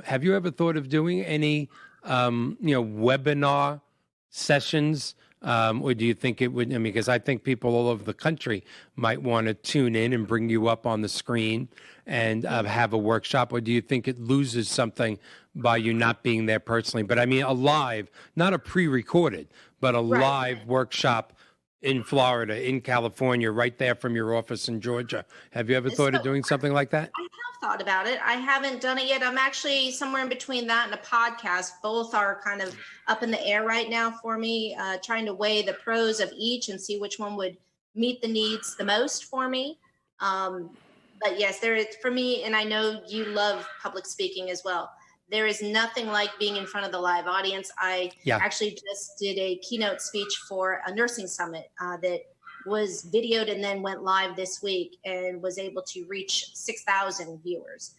Have you ever thought of doing any, webinar sessions? Or do you think it would, because I think people all over the country might want to tune in and bring you up on the screen and have a workshop, or do you think it loses something by you not being there personally? But I mean, a live, not a pre-recorded, but a live workshop in Florida, in California, right there from your office in Georgia. Have you ever thought of doing something like that?
I have thought about it. I haven't done it yet. I'm actually somewhere in between that and a podcast. Both are kind of up in the air right now for me, trying to weigh the pros of each and see which one would meet the needs the most for me. But yes, there is for me, and I know you love public speaking as well. There is nothing like being in front of the live audience. I actually just did a keynote speech for a nursing summit that was videoed and then went live this week and was able to reach 6,000 viewers.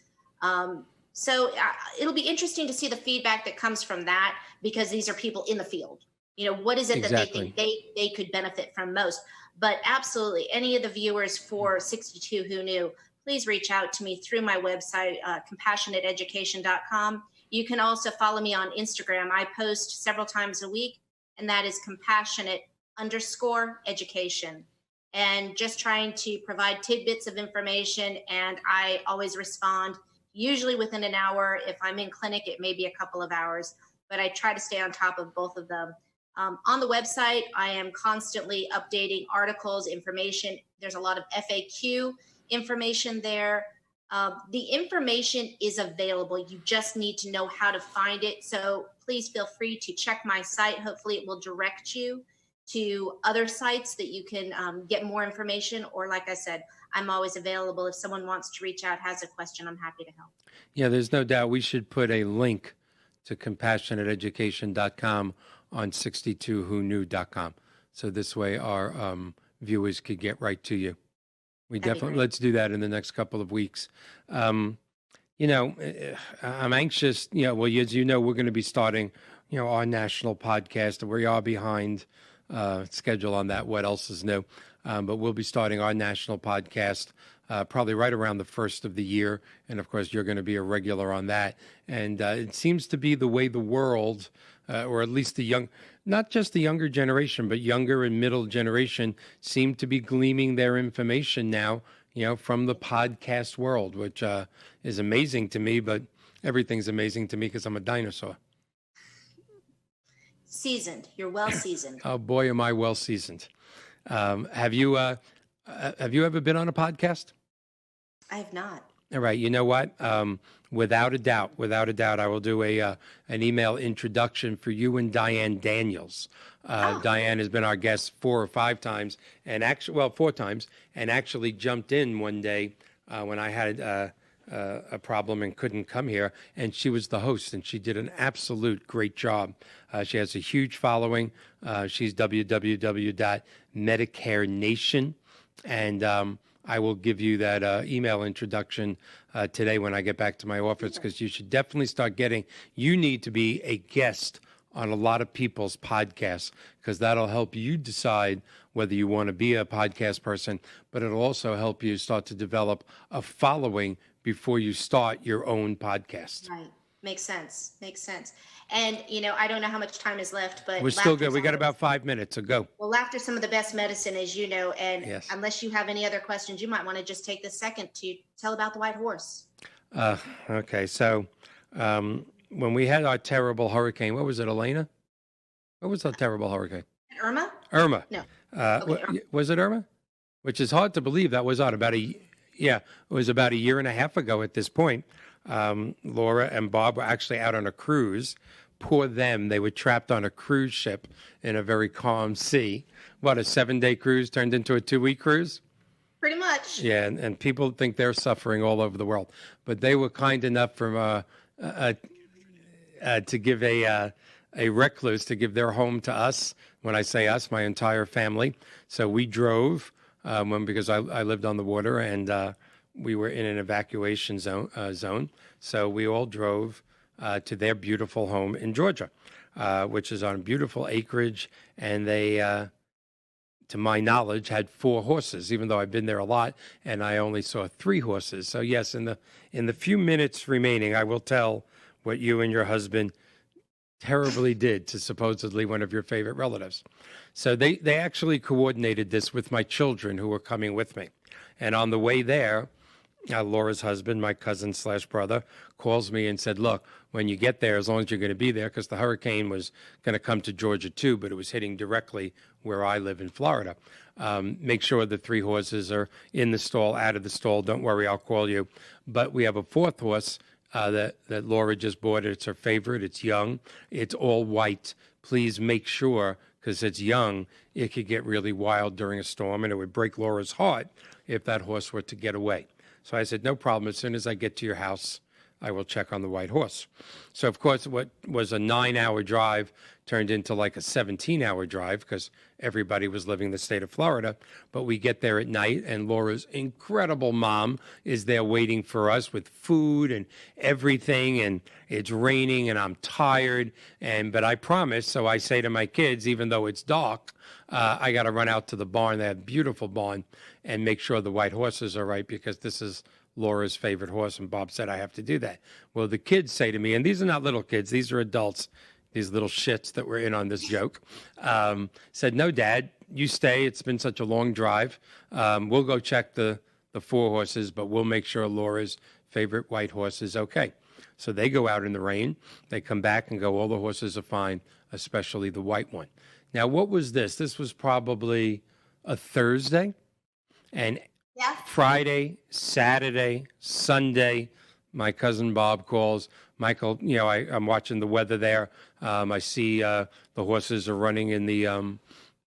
So it'll be interesting to see the feedback that comes from that, because these are people in the field. What is it that they think they could benefit from most? But absolutely, any of the viewers for 62 Who Knew, please reach out to me through my website, compassionateeducation.com. You can also follow me on Instagram. I post several times a week, and that is compassionate_education. And just trying to provide tidbits of information. And I always respond, usually within an hour. If I'm in clinic, it may be a couple of hours, but I try to stay on top of both of them. On the website, I am constantly updating articles, information. There's a lot of FAQ information there. The information is available. You just need to know how to find it. So please feel free to check my site. Hopefully it will direct you to other sites that you can get more information. Or like I said, I'm always available. If someone wants to reach out, has a question, I'm happy to help.
Yeah, there's no doubt we should put a link to compassionateeducation.com on 62whoknew.com. So this way our viewers could get right to you. Let's do that in the next couple of weeks. I'm anxious, well, as you know, we're going to be starting, our national podcast. We are behind schedule on that. What else is new? But we'll be starting our national podcast probably right around the first of the year. And of course, you're going to be a regular on that. And it seems to be the way the world, or at least not just the younger generation, but younger and middle generation seem to be gleaming their information now, from the podcast world, which is amazing to me, but everything's amazing to me because I'm a dinosaur.
Seasoned. You're well seasoned.
Oh boy, am I well seasoned. Have you ever been on a podcast?
I have not.
All right. You know what? Without a doubt, I will do an email introduction for you and Diane Daniels. Diane has been our guest 4 or 5 times, and 4 times, and actually jumped in one day when I had a problem and couldn't come here, and she was the host, and she did an absolute great job. She has a huge following. She's www.medicarenation, and I will give you that email introduction today when I get back to my office, because you should definitely you need to be a guest on a lot of people's podcasts, because that'll help you decide whether you want to be a podcast person, but it'll also help you start to develop a following before you start your own podcast.
Right. Makes sense. And, I don't know how much time is left, but
we're still good. We got about 5 minutes, so go.
Well, laughter's some of the best medicine, as you know. And
yes.
Unless you have any other questions, you might want to just take this second to tell about the white horse.
Okay. So when we had our terrible hurricane, what was it, Elena? What was our terrible hurricane?
Irma?
No.
Okay.
Was it Irma? Which is hard to believe. That was it was about a year and a half ago at this point. Laura and Bob were actually out on a cruise. Poor them. They were trapped on a cruise ship in a very calm sea. What, a 7-day cruise turned into a 2-week cruise?
Pretty much.
Yeah, and people think they're suffering all over the world. But they were kind enough to give a recluse, to give their home to us. When I say us, my entire family. So we drove because I lived on the water, and we were in an evacuation zone. So we all drove to their beautiful home in Georgia, which is on beautiful acreage. And they, to my knowledge, had 4 horses, even though I've been there a lot, and I only saw 3 horses. So yes, in the few minutes remaining, I will tell what you and your husband terribly did to supposedly one of your favorite relatives. So they actually coordinated this with my children who were coming with me. And on the way there, Laura's husband, my cousin/brother, calls me and said, look, when you get there, as long as you're going to be there, because the hurricane was going to come to Georgia too, but it was hitting directly where I live in Florida. Make sure the 3 horses are in the stall, out of the stall. Don't worry, I'll call you. But we have a 4th horse that Laura just bought. It's her favorite. It's young. It's all white. Please make sure, because it's young, it could get really wild during a storm, and it would break Laura's heart if that horse were to get away. So I said, no problem. As soon as I get to your house, I will check on the white horse. So, of course, what was a 9-hour drive turned into like a 17-hour drive because everybody was living in the state of Florida. But we get there at night, and Laura's incredible mom is there waiting for us with food and everything, and it's raining, and I'm tired. But I promise, so I say to my kids, even though it's dark, I got to run out to the barn. They have a beautiful barn, and make sure the white horses are right, because this is Laura's favorite horse, and Bob said I have to do that. Well, the kids say to me, and these are not little kids, these are adults, these little shits that were in on this joke, said, no, Dad, you stay. It's been such a long drive. We'll go check the 4 horses, but we'll make sure Laura's favorite white horse is okay. So they go out in the rain. They come back and go, all the horses are fine, especially the white one. Now, what was this? This was probably a Thursday. And Friday, Saturday, Sunday, my cousin Bob calls. Michael, I'm watching the weather there. I see the horses are running in the, on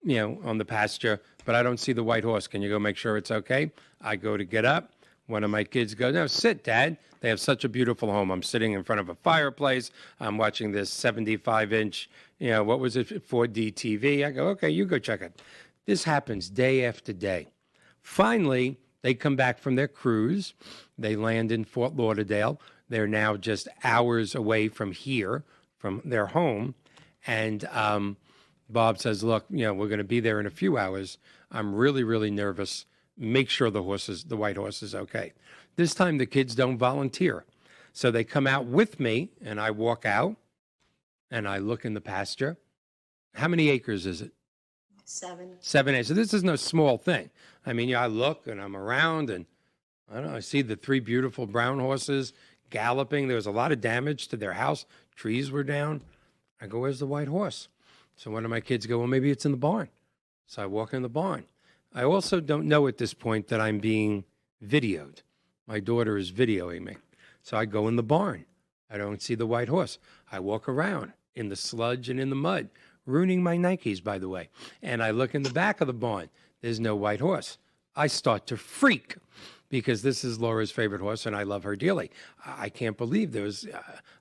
the pasture, but I don't see the white horse. Can you go make sure it's okay? I go to get up. One of my kids goes, no, sit, Dad. They have such a beautiful home. I'm sitting in front of a fireplace. I'm watching this 75-inch, 4D TV. I go, okay, you go check it. This happens day after day. Finally, they come back from their cruise. They land in Fort Lauderdale. They're now just hours away from here, from their home. And Bob says, look, we're going to be there in a few hours. I'm really, really nervous. Make sure the white horse is okay. This time the kids don't volunteer. So they come out with me and I walk out and I look in the pasture. How many acres is it?
7.
7 acres. So this is no small thing. I mean, I look and I'm around and I see the 3 beautiful brown horses galloping. There was a lot of damage to their house. Trees were down. I go, where's the white horse? So one of my kids go, well, maybe it's in the barn. So I walk in the barn. I also don't know at this point that I'm being videoed. My daughter is videoing me. So I go in the barn. I don't see the white horse. I walk around in the sludge and in the mud, ruining my Nikes, by the way. And I look in the back of the barn. There's no white horse. I start to freak because this is Laura's favorite horse and I love her dearly. I can't believe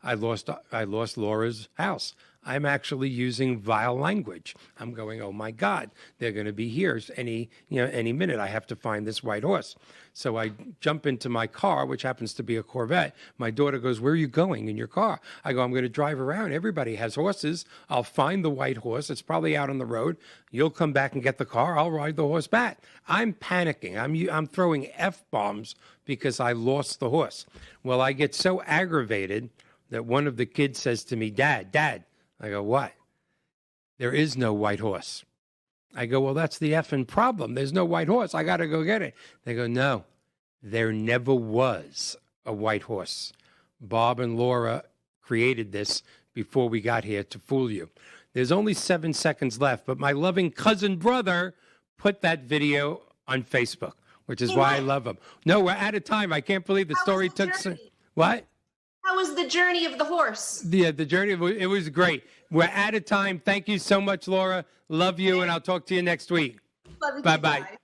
I lost Laura's house. I'm actually using vile language. I'm going, oh my God, they're going to be here any minute. I have to find this white horse. So I jump into my car, which happens to be a Corvette. My daughter goes, where are you going in your car? I go, I'm going to drive around. Everybody has horses. I'll find the white horse. It's probably out on the road. You'll come back and get the car. I'll ride the horse back. I'm panicking. I'm throwing F-bombs because I lost the horse. Well, I get so aggravated that one of the kids says to me, Dad. I go, what? There is no white horse. I go, well, that's the effing problem. There's no white horse. I got to go get it. They go, no, there never was a white horse. Bob and Laura created this before we got here to fool you. There's only 7 seconds left, but my loving cousin brother put that video on Facebook, which is why I love him. No, we're out of time. I can't believe the story took so... What?
How was the journey of the horse?
Yeah, the journey, it was great. We're out of time. Thank you so much, Laura. Love you, and I'll talk to you next week.
Love you.
Bye-bye.